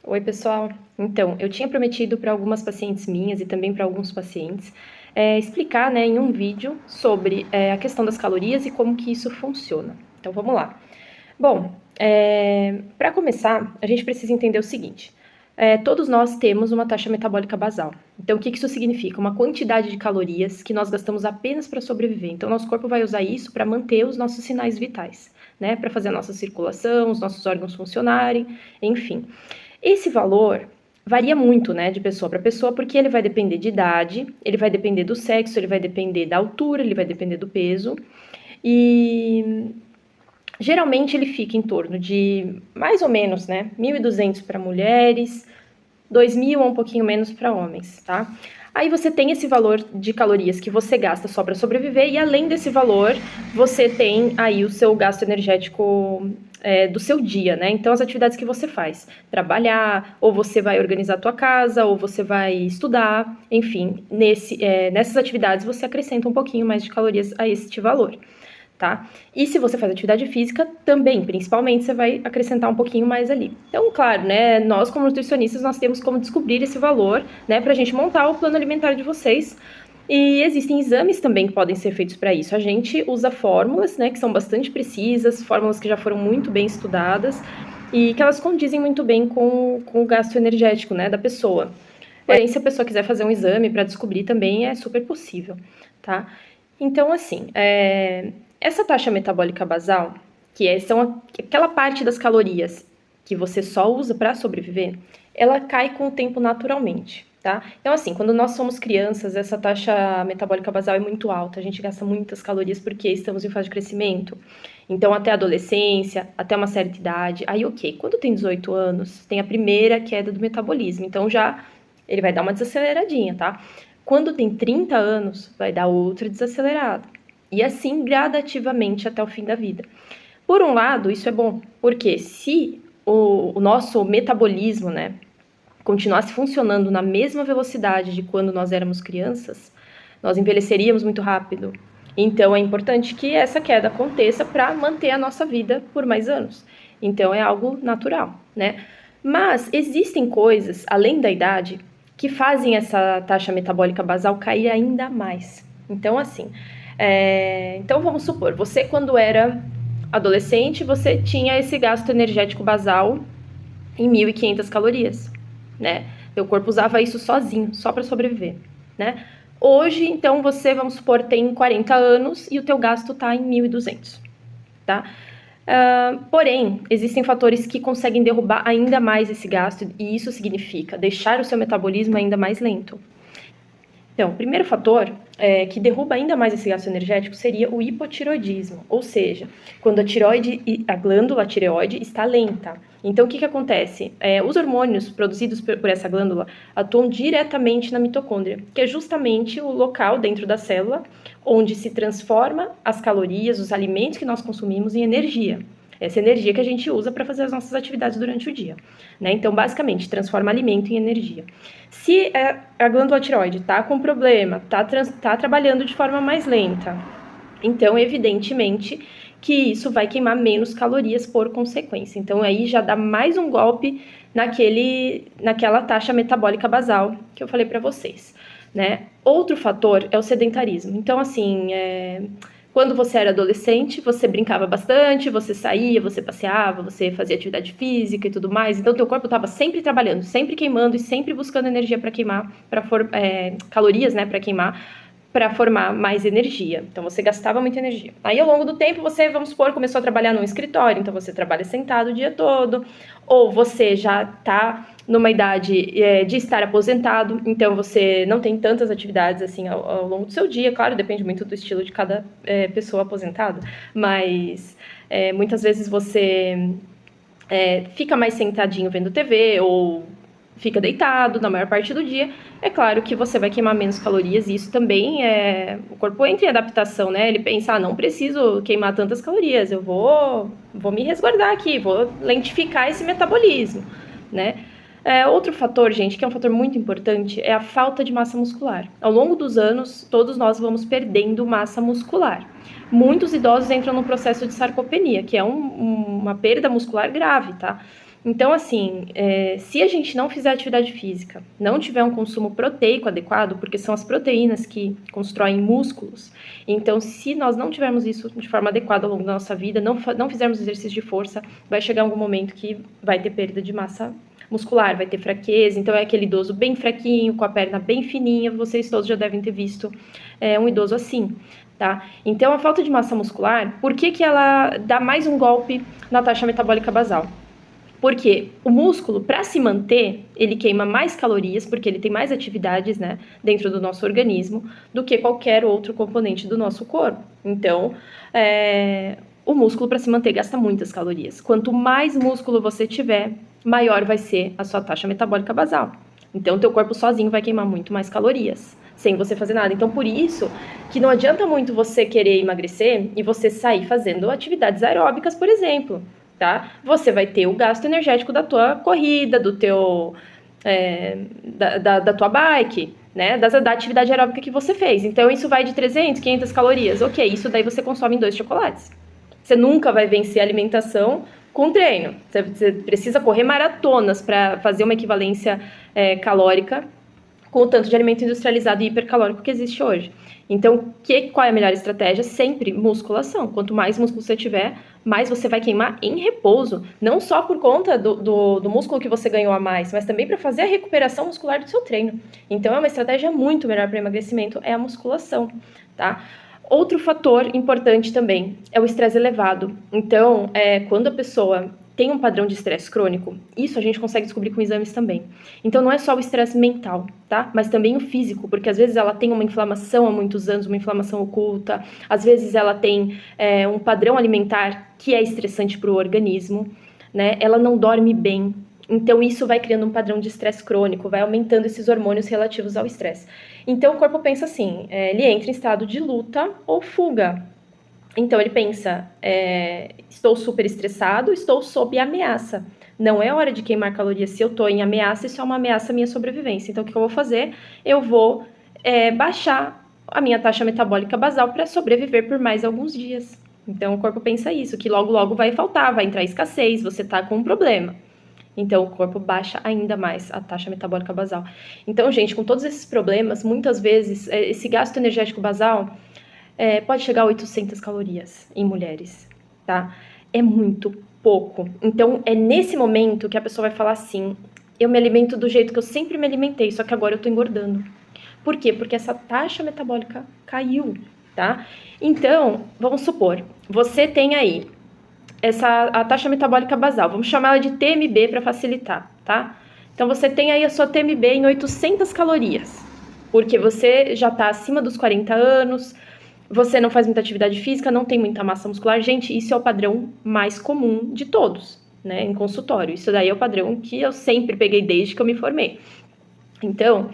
Oi, pessoal. Então, eu tinha prometido para algumas pacientes minhas e também para alguns pacientes explicar, né, em um vídeo sobre a questão das calorias e como que isso funciona. Então, vamos lá. Bom, para começar, a gente precisa entender o seguinte. Todos nós temos uma taxa metabólica basal. Então, o que isso significa? Uma quantidade de calorias que nós gastamos apenas para sobreviver. Então, nosso corpo vai usar isso para manter os nossos sinais vitais, né? Para fazer a nossa circulação, os nossos órgãos funcionarem, enfim. Esse valor varia muito, né, de pessoa para pessoa, porque ele vai depender de idade, ele vai depender do sexo, ele vai depender da altura, ele vai depender do peso. E geralmente ele fica em torno de mais ou menos, né, 1.200 para mulheres, 2.000 ou um pouquinho menos para homens, tá? Aí você tem esse valor de calorias que você gasta só para sobreviver, e além desse valor, você tem aí o seu gasto energético do seu dia, né? Então, as atividades que você faz, trabalhar, ou você vai organizar a tua casa, ou você vai estudar, enfim, nessas atividades você acrescenta um pouquinho mais de calorias a este valor. Tá? E se você faz atividade física, também, principalmente, você vai acrescentar um pouquinho mais ali. Então, claro, né, nós como nutricionistas, nós temos como descobrir esse valor, né, pra gente montar o plano alimentar de vocês. E existem exames também que podem ser feitos para isso. A gente usa fórmulas, né, que são bastante precisas, fórmulas que já foram muito bem estudadas e que elas condizem muito bem com o gasto energético, né, da pessoa. Porém, se a pessoa quiser fazer um exame para descobrir também é super possível, tá? Então, assim, essa taxa metabólica basal, são aquela parte das calorias que você só usa para sobreviver, ela cai com o tempo naturalmente, tá? Então, assim, quando nós somos crianças, essa taxa metabólica basal é muito alta, a gente gasta muitas calorias porque estamos em fase de crescimento. Então, até a adolescência, até uma certa idade, aí ok, quando tem 18 anos, tem a primeira queda do metabolismo, então já ele vai dar uma desaceleradinha, tá? Quando tem 30 anos, vai dar outra desacelerada. E assim gradativamente até o fim da vida. Por um lado, isso é bom, porque se o nosso metabolismo, né, continuasse funcionando na mesma velocidade de quando nós éramos crianças, nós envelheceríamos muito rápido. Então é importante que essa queda aconteça para manter a nossa vida por mais anos. Então é algo natural, né? Mas existem coisas, além da idade, que fazem essa taxa metabólica basal cair ainda mais. Então, assim, então vamos supor, você quando era adolescente, você tinha esse gasto energético basal em 1.500 calorias, né? Teu corpo usava isso sozinho, só para sobreviver, né? Hoje, então, você, vamos supor, tem 40 anos e o teu gasto está em 1.200, tá? Porém, existem fatores que conseguem derrubar ainda mais esse gasto e isso significa deixar o seu metabolismo ainda mais lento. Então, o primeiro fator que derruba ainda mais esse gasto energético seria o hipotiroidismo, ou seja, quando a glândula tireoide está lenta. Então, o que acontece? Os hormônios produzidos por essa glândula atuam diretamente na mitocôndria, que é justamente o local dentro da célula onde se transforma as calorias, os alimentos que nós consumimos em energia. Essa energia que a gente usa para fazer as nossas atividades durante o dia, né? Então, basicamente, transforma alimento em energia. Se a glândula tireoide está com problema, está trabalhando de forma mais lenta, então, evidentemente, que isso vai queimar menos calorias por consequência. Então, aí já dá mais um golpe naquela taxa metabólica basal que eu falei para vocês, né? Outro fator é o sedentarismo. Então, assim, quando você era adolescente, você brincava bastante, você saía, você passeava, você fazia atividade física e tudo mais. Então, teu corpo estava sempre trabalhando, sempre queimando e sempre buscando energia para queimar, calorias, né, para queimar, para formar mais energia. Então, você gastava muita energia. Aí, ao longo do tempo, você, vamos supor, começou a trabalhar num escritório. Então, você trabalha sentado o dia todo. Ou você já está numa idade de estar aposentado. Então, você não tem tantas atividades assim ao longo do seu dia. Claro, depende muito do estilo de cada pessoa aposentada. Mas, muitas vezes, você fica mais sentadinho vendo TV ou fica deitado na maior parte do dia, é claro que você vai queimar menos calorias e isso também o corpo entra em adaptação, né? Ele pensa, não preciso queimar tantas calorias, eu vou me resguardar aqui, vou lentificar esse metabolismo, né? Outro fator, gente, que é um fator muito importante, é a falta de massa muscular. Ao longo dos anos, todos nós vamos perdendo massa muscular. Muitos idosos entram no processo de sarcopenia, que é uma perda muscular grave, tá? Então, assim, se a gente não fizer atividade física, não tiver um consumo proteico adequado, porque são as proteínas que constroem músculos, então, se nós não tivermos isso de forma adequada ao longo da nossa vida, não fizermos exercício de força, vai chegar algum momento que vai ter perda de massa muscular, vai ter fraqueza, então é aquele idoso bem fraquinho, com a perna bem fininha, vocês todos já devem ter visto um idoso assim, tá? Então, a falta de massa muscular, por que ela dá mais um golpe na taxa metabólica basal? Porque o músculo, para se manter, ele queima mais calorias, porque ele tem mais atividades, né, dentro do nosso organismo, do que qualquer outro componente do nosso corpo. Então, o músculo, para se manter, gasta muitas calorias. Quanto mais músculo você tiver, maior vai ser a sua taxa metabólica basal. Então, o teu corpo sozinho vai queimar muito mais calorias, sem você fazer nada. Então, por isso que não adianta muito você querer emagrecer e você sair fazendo atividades aeróbicas, por exemplo, tá? Você vai ter o gasto energético da tua corrida, do teu da tua bike, né? Da atividade aeróbica que você fez. Então, isso vai de 300, 500 calorias. Ok, isso daí você consome em 2 chocolates. Você nunca vai vencer a alimentação com treino. Você precisa correr maratonas para fazer uma equivalência calórica com o tanto de alimento industrializado e hipercalórico que existe hoje. Então, qual é a melhor estratégia? Sempre musculação. Quanto mais músculo você tiver, mais você vai queimar em repouso. Não só por conta do músculo que você ganhou a mais, mas também para fazer a recuperação muscular do seu treino. Então, é uma estratégia muito melhor para emagrecimento, é a musculação, tá? Outro fator importante também é o estresse elevado. Então, quando a pessoa tem um padrão de estresse crônico, isso a gente consegue descobrir com exames também. Então, não é só o estresse mental, tá? Mas também o físico, porque às vezes ela tem uma inflamação há muitos anos, uma inflamação oculta, às vezes ela tem um padrão alimentar que é estressante para o organismo, né? Ela não dorme bem. Então, isso vai criando um padrão de estresse crônico, vai aumentando esses hormônios relativos ao estresse. Então, o corpo pensa assim, ele entra em estado de luta ou fuga. Então, ele pensa, estou super estressado, estou sob ameaça. Não é hora de queimar calorias. Se eu estou em ameaça, isso é uma ameaça à minha sobrevivência. Então, o que eu vou fazer? Eu vou baixar a minha taxa metabólica basal para sobreviver por mais alguns dias. Então, o corpo pensa isso, que logo, logo vai faltar, vai entrar escassez, você está com um problema. Então, o corpo baixa ainda mais a taxa metabólica basal. Então, gente, com todos esses problemas, muitas vezes, esse gasto energético basal pode chegar a 800 calorias em mulheres, tá? É muito pouco. Então, é nesse momento que a pessoa vai falar assim, eu me alimento do jeito que eu sempre me alimentei, só que agora eu tô engordando. Por quê? Porque essa taxa metabólica caiu, tá? Então, vamos supor, você tem aí a taxa metabólica basal, vamos chamar ela de TMB para facilitar, tá? Então, você tem aí a sua TMB em 800 calorias, porque você já está acima dos 40 anos, você não faz muita atividade física, não tem muita massa muscular. Gente, isso é o padrão mais comum de todos, né, em consultório. Isso daí é o padrão que eu sempre peguei desde que eu me formei. Então,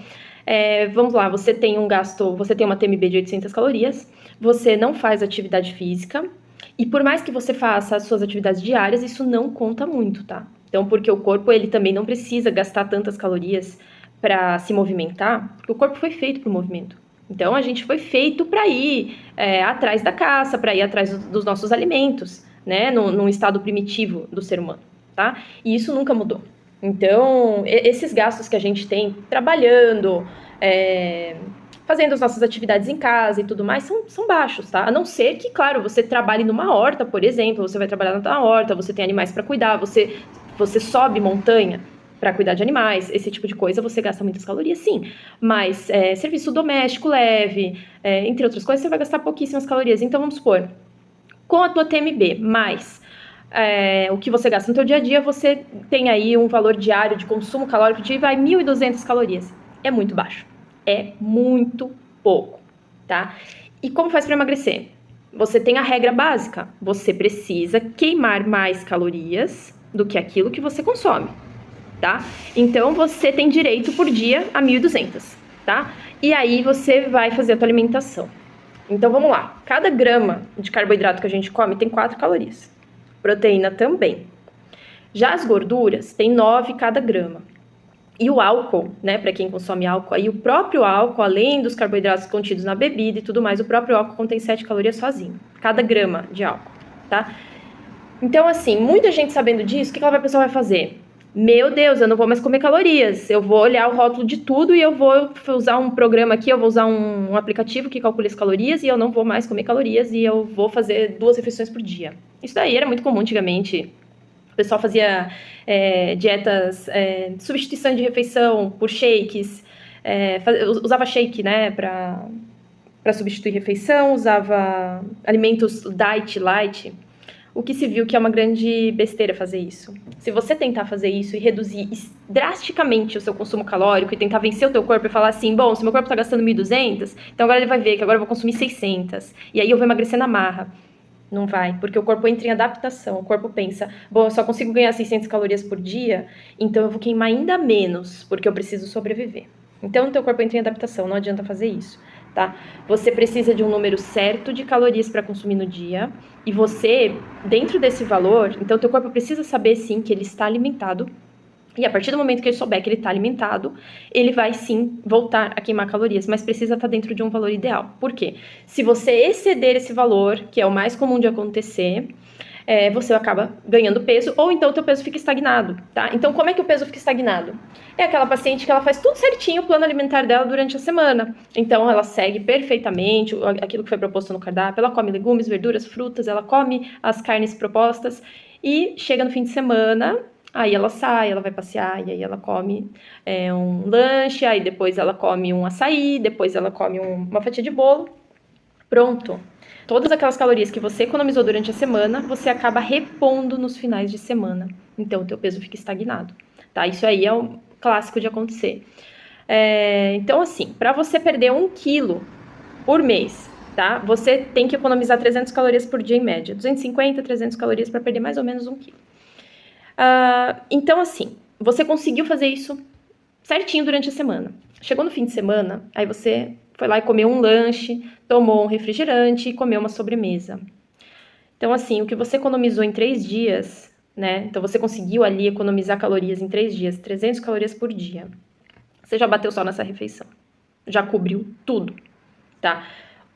vamos lá, você tem uma TMB de 800 calorias, você não faz atividade física, e por mais que você faça as suas atividades diárias, isso não conta muito, tá? Então, porque o corpo, ele também não precisa gastar tantas calorias para se movimentar, porque o corpo foi feito para o movimento. Então, a gente foi feito para ir atrás da caça, para ir atrás dos nossos alimentos, né? Num estado primitivo do ser humano, tá? E isso nunca mudou. Então, esses gastos que a gente tem trabalhando, fazendo as nossas atividades em casa e tudo mais, são baixos, tá? A não ser que, claro, você trabalhe numa horta, por exemplo, você vai trabalhar na horta, você tem animais para cuidar, você sobe montanha para cuidar de animais, esse tipo de coisa, você gasta muitas calorias, sim. Mas serviço doméstico leve, entre outras coisas, você vai gastar pouquíssimas calorias. Então, vamos supor, com a tua TMB, mais o que você gasta no teu dia a dia, você tem aí um valor diário de consumo calórico de 1.200 calorias. É muito baixo. É muito pouco, tá? E como faz para emagrecer? Você tem a regra básica. Você precisa queimar mais calorias do que aquilo que você consome, tá? Então, você tem direito por dia a 1.200, tá? E aí, você vai fazer a tua alimentação. Então, vamos lá. Cada grama de carboidrato que a gente come tem 4 calorias. Proteína também. Já as gorduras, tem 9 cada grama. E o álcool, né, para quem consome álcool, aí o próprio álcool, além dos carboidratos contidos na bebida e tudo mais, o próprio álcool contém 7 calorias sozinho, cada grama de álcool, tá? Então, assim, muita gente sabendo disso, o que a pessoa vai fazer? Meu Deus, eu não vou mais comer calorias. Eu vou olhar o rótulo de tudo e eu vou usar um programa aqui, eu vou usar um aplicativo que calcule as calorias e eu não vou mais comer calorias e eu vou fazer 2 refeições por dia. Isso daí era muito comum antigamente. O pessoal fazia dietas, substituição de refeição por shakes, usava shake, né, para substituir refeição, usava alimentos diet, light. O que se viu que é uma grande besteira fazer isso. Se você tentar fazer isso e reduzir drasticamente o seu consumo calórico e tentar vencer o teu corpo e falar assim, bom, se meu corpo está gastando 1.200, então agora ele vai ver que agora eu vou consumir 600, e aí eu vou emagrecer na marra. Não vai, porque o corpo entra em adaptação. O corpo pensa, bom, eu só consigo ganhar 600 calorias por dia, então eu vou queimar ainda menos, porque eu preciso sobreviver. Então o teu corpo entra em adaptação, não adianta fazer isso. Tá? Você precisa de um número certo de calorias para consumir no dia e você, dentro desse valor, então teu corpo precisa saber sim que ele está alimentado e a partir do momento que ele souber que ele está alimentado, ele vai sim voltar a queimar calorias, mas precisa estar dentro de um valor ideal. Por quê? Se você exceder esse valor, que é o mais comum de acontecer, você acaba ganhando peso, ou então o teu peso fica estagnado, tá? Então, como é que o peso fica estagnado? É aquela paciente que ela faz tudo certinho, o plano alimentar dela durante a semana. Então, ela segue perfeitamente aquilo que foi proposto no cardápio, ela come legumes, verduras, frutas, ela come as carnes propostas, e chega no fim de semana, aí ela sai, ela vai passear, e aí ela come um lanche, aí depois ela come um açaí, depois ela come uma fatia de bolo, pronto. Todas aquelas calorias que você economizou durante a semana, você acaba repondo nos finais de semana. Então, o teu peso fica estagnado, tá? Isso aí é o clássico de acontecer. Então, assim, para você perder 1 quilo por mês, tá? Você tem que economizar 300 calorias por dia em média. 250, 300 calorias para perder mais ou menos 1 quilo. Então, assim, você conseguiu fazer isso certinho durante a semana. Chegou no fim de semana, aí você foi lá e comeu um lanche, tomou um refrigerante e comeu uma sobremesa. Então, assim, o que você economizou em 3 dias, né? Então, você conseguiu ali economizar calorias em 3 dias, 300 calorias por dia. Você já bateu só nessa refeição. Já cobriu tudo, tá?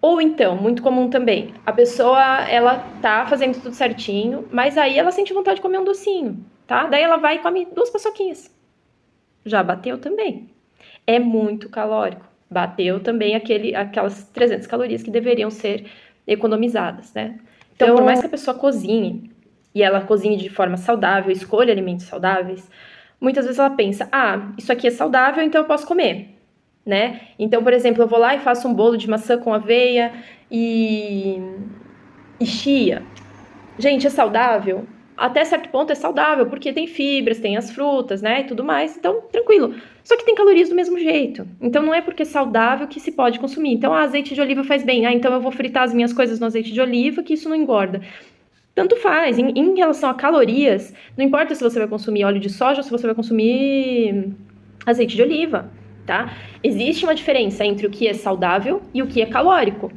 Ou então, muito comum também, a pessoa, ela tá fazendo tudo certinho, mas aí ela sente vontade de comer um docinho, tá? Daí ela vai e come 2 paçoquinhas. Já bateu também. É muito calórico. Bateu também aquelas 300 calorias que deveriam ser economizadas, né? Então, por mais que a pessoa cozinhe, e ela cozinhe de forma saudável, escolha alimentos saudáveis, muitas vezes ela pensa, isso aqui é saudável, então eu posso comer, né? Então, por exemplo, eu vou lá e faço um bolo de maçã com aveia e chia. Gente, é saudável? Até certo ponto é saudável, porque tem fibras, tem as frutas, né, e tudo mais, então tranquilo. Só que tem calorias do mesmo jeito. Então não é porque é saudável que se pode consumir. Então, azeite de oliva faz bem. Então eu vou fritar as minhas coisas no azeite de oliva, que isso não engorda. Tanto faz. Em relação a calorias, não importa se você vai consumir óleo de soja ou se você vai consumir azeite de oliva, tá? Existe uma diferença entre o que é saudável e o que é calórico.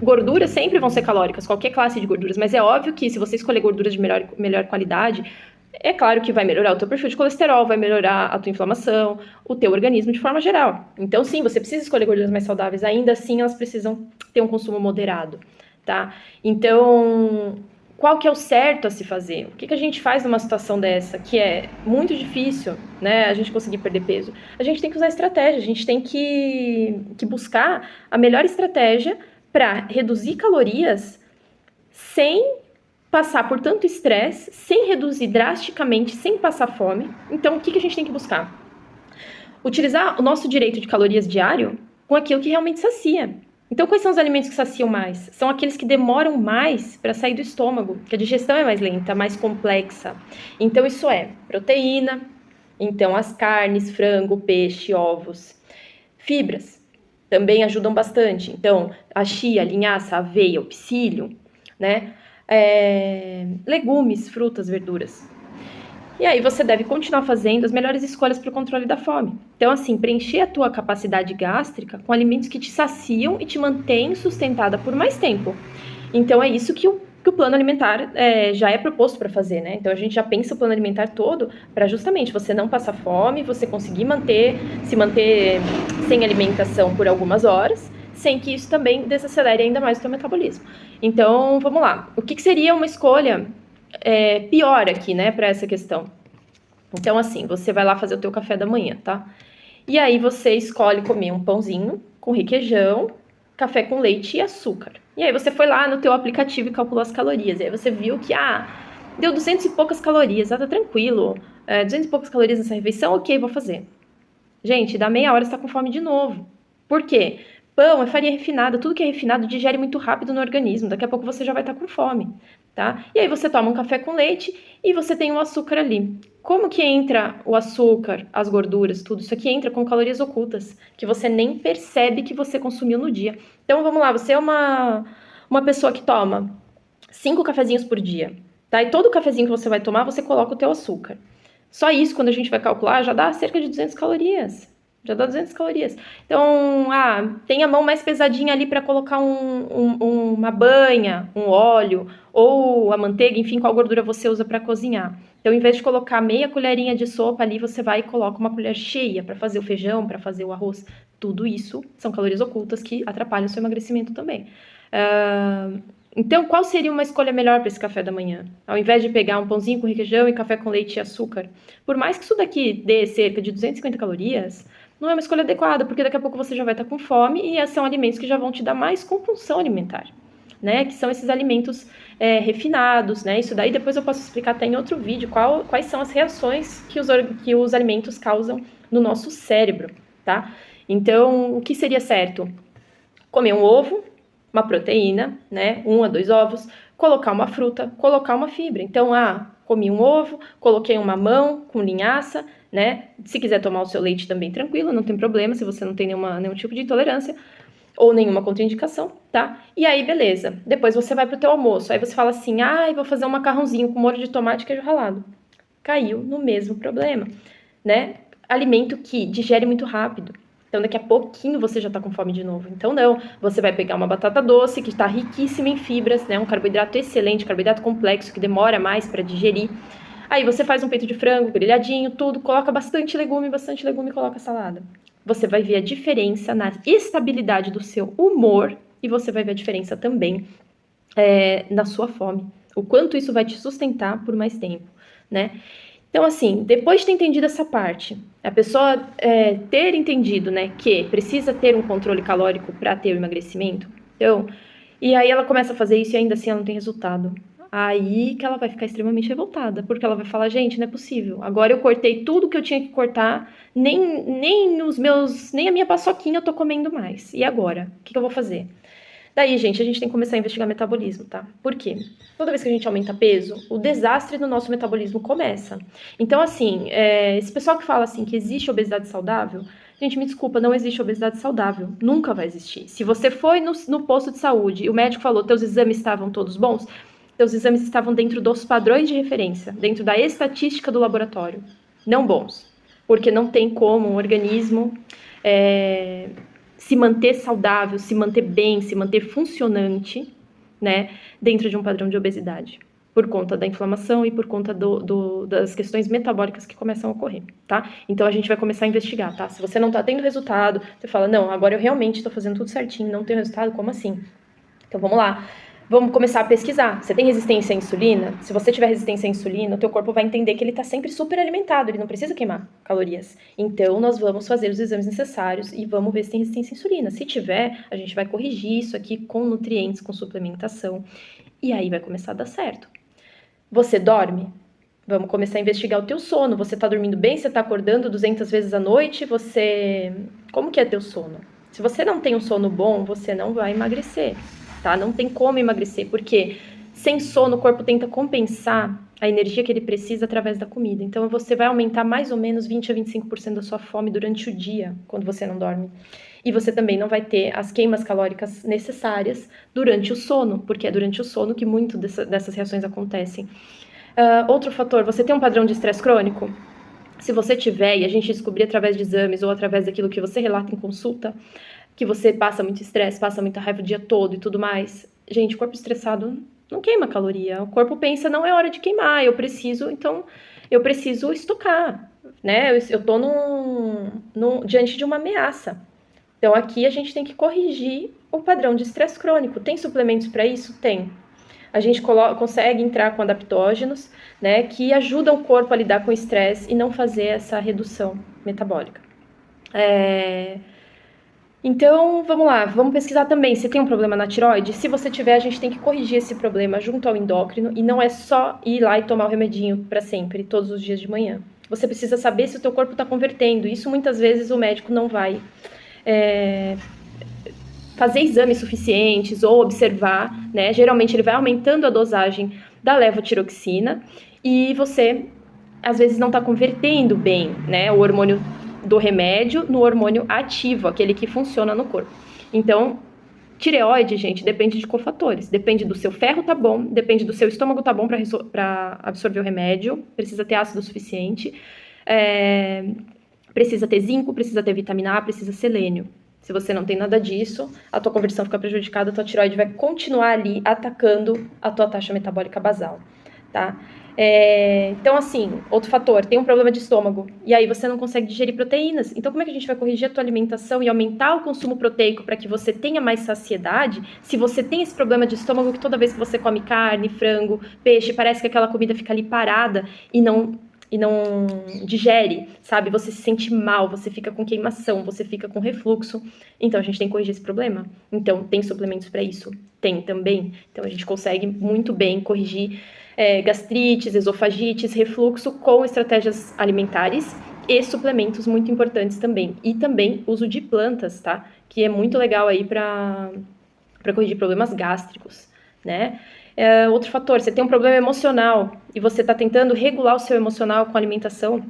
Gorduras sempre vão ser calóricas, qualquer classe de gorduras, mas é óbvio que se você escolher gorduras de melhor qualidade, é claro que vai melhorar o teu perfil de colesterol, vai melhorar a tua inflamação, o teu organismo de forma geral. Então, sim, você precisa escolher gorduras mais saudáveis, ainda assim elas precisam ter um consumo moderado, tá? Então, qual que é o certo a se fazer? O que a gente faz numa situação dessa, que é muito difícil, né, a gente conseguir perder peso? A gente tem que usar estratégia, a gente tem que buscar a melhor estratégia para reduzir calorias sem passar por tanto estresse, sem reduzir drasticamente, sem passar fome. Então, o que a gente tem que buscar? Utilizar o nosso direito de calorias diário com aquilo que realmente sacia. Então, quais são os alimentos que saciam mais? São aqueles que demoram mais para sair do estômago, que a digestão é mais lenta, mais complexa. Então, isso é proteína, então as carnes, frango, peixe, ovos. Fibras também ajudam bastante. Então, a chia, a linhaça, a aveia, o psyllium, né? Legumes, frutas, verduras. E aí você deve continuar fazendo as melhores escolhas para o controle da fome. Então, assim, preencher a tua capacidade gástrica com alimentos que te saciam e te mantêm sustentada por mais tempo. Então, é isso que o plano alimentar já é proposto para fazer, né? Então, a gente já pensa o plano alimentar todo para justamente você não passar fome, você conseguir se manter sem alimentação por algumas horas, sem que isso também desacelere ainda mais o teu metabolismo. Então, vamos lá. O que seria uma escolha pior aqui, né, para essa questão? Então, assim, você vai lá fazer o teu café da manhã, tá? E aí você escolhe comer um pãozinho com requeijão, café com leite e açúcar. E aí você foi lá no teu aplicativo e calculou as calorias. E aí você viu que, deu 200 e poucas calorias, tá tranquilo. 200 e poucas calorias nessa refeição, ok, vou fazer. Gente, dá meia hora você tá com fome de novo. Por quê? Pão é farinha refinada, tudo que é refinado digere muito rápido no organismo, daqui a pouco você já vai estar com fome, tá? E aí você toma um café com leite e você tem o açúcar ali. Como que entra o açúcar, as gorduras, tudo isso aqui entra com calorias ocultas, que você nem percebe que você consumiu no dia. Então vamos lá, você é uma pessoa que toma 5 cafezinhos por dia, tá? E todo cafezinho que você vai tomar, você coloca o teu açúcar. Só isso, quando a gente vai calcular, já dá cerca de 200 calorias. Já dá 200 calorias. Então, tem a mão mais pesadinha ali para colocar uma banha, um óleo, ou a manteiga, enfim, qual gordura você usa para cozinhar. Então, em vez de colocar meia colherinha de sopa ali, você vai e coloca uma colher cheia para fazer o feijão, para fazer o arroz. Tudo isso são calorias ocultas que atrapalham o seu emagrecimento também. Então, qual seria uma escolha melhor para esse café da manhã? Ao invés de pegar um pãozinho com requeijão e café com leite e açúcar, por mais que isso daqui dê cerca de 250 calorias, não é uma escolha adequada, porque daqui a pouco você já vai estar com fome e são alimentos que já vão te dar mais compulsão alimentar, né? Que são esses alimentos refinados, né? Isso daí depois eu posso explicar até em outro vídeo quais são as reações que os alimentos causam no nosso cérebro, tá? Então, o que seria certo? Comer um ovo, uma proteína, né? 1 a 2 ovos, colocar uma fruta, colocar uma fibra. Então, comi um ovo, coloquei um mamão com linhaça, né? Se quiser tomar o seu leite também tranquilo, não tem problema, se você não tem nenhum tipo de intolerância ou nenhuma contraindicação, tá? E aí, beleza. Depois você vai pro teu almoço. Aí você fala assim, vou fazer um macarrãozinho com molho de tomate e queijo ralado. Caiu no mesmo problema, né? Alimento que digere muito rápido. Então, daqui a pouquinho você já tá com fome de novo. Então, não. Você vai pegar uma batata doce, que está riquíssima em fibras, né? Um carboidrato excelente, carboidrato complexo, que demora mais para digerir. Aí você faz um peito de frango, grelhadinho, tudo, coloca bastante legume e coloca salada. Você vai ver a diferença na estabilidade do seu humor e você vai ver a diferença também na sua fome. O quanto isso vai te sustentar por mais tempo, né? Então, assim, depois de ter entendido essa parte, a pessoa ter entendido, né, que precisa ter um controle calórico para ter o emagrecimento, então, e aí ela começa a fazer isso e ainda assim ela não tem resultado. Aí que ela vai ficar extremamente revoltada, porque ela vai falar, gente, não é possível. Agora eu cortei tudo que eu tinha que cortar, nem a minha paçoquinha eu tô comendo mais. E agora? O que eu vou fazer? Daí, gente, a gente tem que começar a investigar metabolismo, tá? Por quê? Toda vez que a gente aumenta peso, o desastre do nosso metabolismo começa. Então, assim, esse pessoal que fala assim que existe obesidade saudável, gente, me desculpa, não existe obesidade saudável. Nunca vai existir. Se você foi no posto de saúde e o médico falou teus exames estavam todos bons, teus exames estavam dentro dos padrões de referência, dentro da estatística do laboratório. Não bons. Porque não tem como um organismo se manter saudável, se manter bem, se manter funcionante, né, dentro de um padrão de obesidade, por conta da inflamação e por conta das questões metabólicas que começam a ocorrer, tá? Então a gente vai começar a investigar, tá? Se você não tá tendo resultado, você fala, não, agora eu realmente tô fazendo tudo certinho, não tenho resultado, como assim? Então vamos lá. Vamos começar a pesquisar. Você tem resistência à insulina? Se você tiver resistência à insulina, o teu corpo vai entender que ele está sempre super alimentado, ele não precisa queimar calorias. Então, nós vamos fazer os exames necessários e vamos ver se tem resistência à insulina. Se tiver, a gente vai corrigir isso aqui com nutrientes, com suplementação. E aí vai começar a dar certo. Você dorme? Vamos começar a investigar o teu sono. Você está dormindo bem? Você está acordando 200 vezes à noite? Como que é teu sono? Se você não tem um sono bom, você não vai emagrecer. Tá? Não tem como emagrecer, porque sem sono o corpo tenta compensar a energia que ele precisa através da comida. Então você vai aumentar mais ou menos 20 a 25% da sua fome durante o dia, quando você não dorme. E você também não vai ter as queimas calóricas necessárias durante o sono, porque é durante o sono que muito dessas reações acontecem. Outro fator, você tem um padrão de estresse crônico? Se você tiver, e a gente descobrir através de exames ou através daquilo que você relata em consulta, que você passa muito estresse, passa muita raiva o dia todo e tudo mais. Gente, o corpo estressado não queima caloria. O corpo pensa, não é hora de queimar, eu preciso estocar, né? Eu tô diante de uma ameaça. Então, aqui a gente tem que corrigir o padrão de estresse crônico. Tem suplementos para isso? Tem. a gente consegue entrar com adaptógenos, né, que ajudam o corpo a lidar com o estresse e não fazer essa redução metabólica. Então, vamos lá, vamos pesquisar também se tem um problema na tireoide. Se você tiver, a gente tem que corrigir esse problema junto ao endócrino e não é só ir lá e tomar o remedinho para sempre, todos os dias de manhã. Você precisa saber se o teu corpo está convertendo. Isso muitas vezes o médico não vai fazer exames suficientes ou observar, né? Geralmente ele vai aumentando a dosagem da levotiroxina e você, às vezes, não está convertendo bem, né, o hormônio do remédio no hormônio ativo, aquele que funciona no corpo. Então, tireoide, gente, depende de cofatores. Depende do seu ferro tá bom, depende do seu estômago tá bom para absorver o remédio, precisa ter ácido suficiente, precisa ter zinco, precisa ter vitamina A, precisa selênio. Se você não tem nada disso, a tua conversão fica prejudicada, a tua tireoide vai continuar ali atacando a tua taxa metabólica basal, tá? Então, assim, outro fator, tem um problema de estômago, e aí você não consegue digerir proteínas. Então, como é que a gente vai corrigir a tua alimentação e aumentar o consumo proteico para que você tenha mais saciedade, se você tem esse problema de estômago que toda vez que você come carne, frango, peixe, parece que aquela comida fica ali parada e não digere, sabe? Você se sente mal, você fica com queimação, você fica com refluxo. Então, a gente tem que corrigir esse problema. Então, tem suplementos para isso? Tem também. Então, a gente consegue muito bem corrigir gastrites, esofagites, refluxo com estratégias alimentares e suplementos muito importantes também. E também uso de plantas, tá? Que é muito legal aí para corrigir problemas gástricos, né? Outro fator, você tem um problema emocional e você está tentando regular o seu emocional com a alimentação,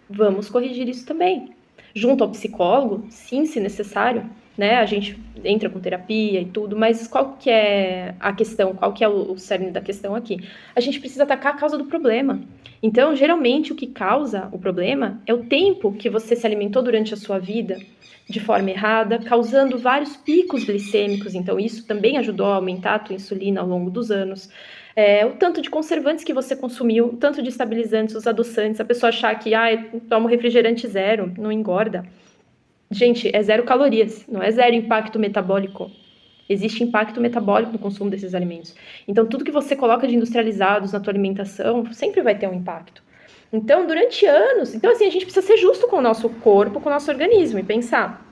vamos corrigir isso também. Junto ao psicólogo, sim, se necessário, né? A gente entra com terapia e tudo, mas qual que é a questão? Qual que é o cerne da questão aqui? A gente precisa atacar a causa do problema. Então, geralmente, o que causa o problema é o tempo que você se alimentou durante a sua vida de forma errada, causando vários picos glicêmicos. Então, isso também ajudou a aumentar a tua insulina ao longo dos anos. O tanto de conservantes que você consumiu, o tanto de estabilizantes, os adoçantes, a pessoa achar que eu tomo refrigerante zero, não engorda. Gente, é 0 calorias, não é 0 impacto metabólico. Existe impacto metabólico no consumo desses alimentos. Então, tudo que você coloca de industrializados na tua alimentação sempre vai ter um impacto. Então, durante anos... Então, assim, a gente precisa ser justo com o nosso corpo, com o nosso organismo e pensar,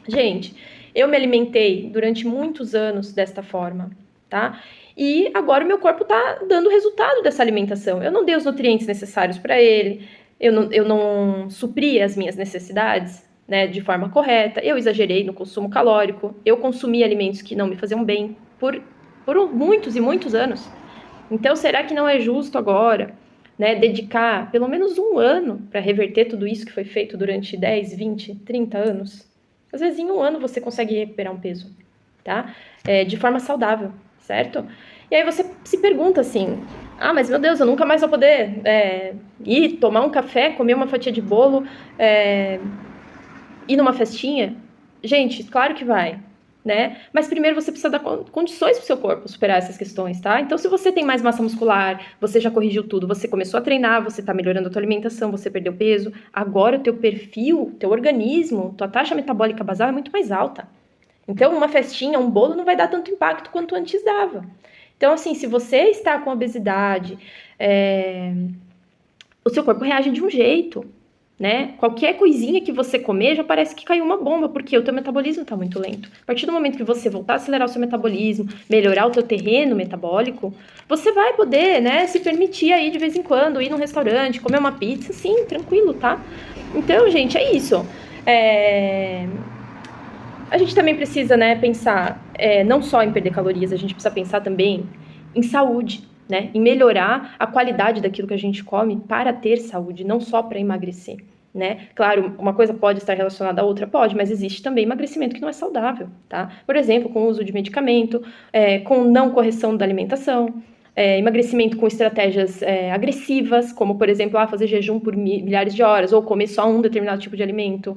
gente, eu me alimentei durante muitos anos desta forma, tá? E agora o meu corpo tá dando resultado dessa alimentação. Eu não dei os nutrientes necessários para ele, eu não supri as minhas necessidades, né, de forma correta, eu exagerei no consumo calórico, eu consumi alimentos que não me faziam bem por muitos e muitos anos. Então, será que não é justo agora, né, dedicar pelo menos um ano para reverter tudo isso que foi feito durante 10, 20, 30 anos? Às vezes, em um ano, você consegue recuperar um peso, tá? De forma saudável, certo? E aí você se pergunta assim, mas meu Deus, eu nunca mais vou poder ir tomar um café, comer uma fatia de bolo, ir numa festinha? Gente, claro que vai, né? Mas primeiro você precisa dar condições para o seu corpo superar essas questões, tá? Então, se você tem mais massa muscular, você já corrigiu tudo, você começou a treinar, você tá melhorando a tua alimentação, você perdeu peso, agora o teu perfil, teu organismo, tua taxa metabólica basal é muito mais alta. Então, uma festinha, um bolo não vai dar tanto impacto quanto antes dava. Então, assim, se você está com obesidade, o seu corpo reage de um jeito, né? Qualquer coisinha que você comer já parece que caiu uma bomba, porque o teu metabolismo está muito lento. A partir do momento que você voltar a acelerar o seu metabolismo, melhorar o teu terreno metabólico, você vai poder, né, se permitir aí de vez em quando ir num restaurante, comer uma pizza, sim, tranquilo, tá? Então, gente, é isso. A gente também precisa, né, pensar não só em perder calorias, a gente precisa pensar também em saúde, né, em melhorar a qualidade daquilo que a gente come para ter saúde, não só para emagrecer, né? Claro, uma coisa pode estar relacionada à outra, pode, mas existe também emagrecimento que não é saudável, tá? Por exemplo, com o uso de medicamento, com não correção da alimentação, emagrecimento com estratégias agressivas, como, por exemplo, fazer jejum por milhares de horas, ou comer só um determinado tipo de alimento,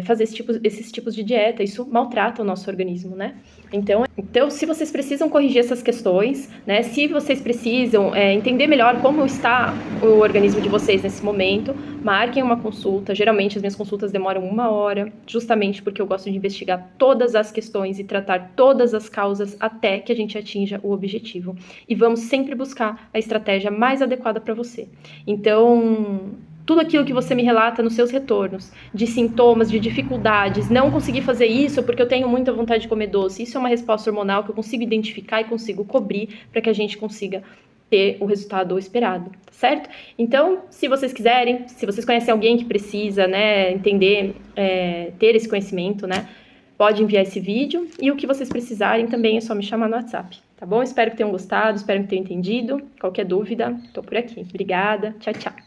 fazer esses tipos de dieta, isso maltrata o nosso organismo, né? Então, se vocês precisam corrigir essas questões, né, se vocês precisam entender melhor como está o organismo de vocês nesse momento, marquem uma consulta. Geralmente as minhas consultas demoram 1 hora, justamente porque eu gosto de investigar todas as questões e tratar todas as causas até que a gente atinja o objetivo. E vamos sempre buscar a estratégia mais adequada para você. Então, tudo aquilo que você me relata nos seus retornos, de sintomas, de dificuldades, não conseguir fazer isso porque eu tenho muita vontade de comer doce, isso é uma resposta hormonal que eu consigo identificar e consigo cobrir para que a gente consiga ter o resultado esperado, certo? Então, se vocês quiserem, se vocês conhecem alguém que precisa, né, entender, ter esse conhecimento, né, pode enviar esse vídeo, e o que vocês precisarem também é só me chamar no WhatsApp, tá bom? Espero que tenham gostado, espero que tenham entendido. Qualquer dúvida, tô por aqui. Obrigada, tchau, tchau.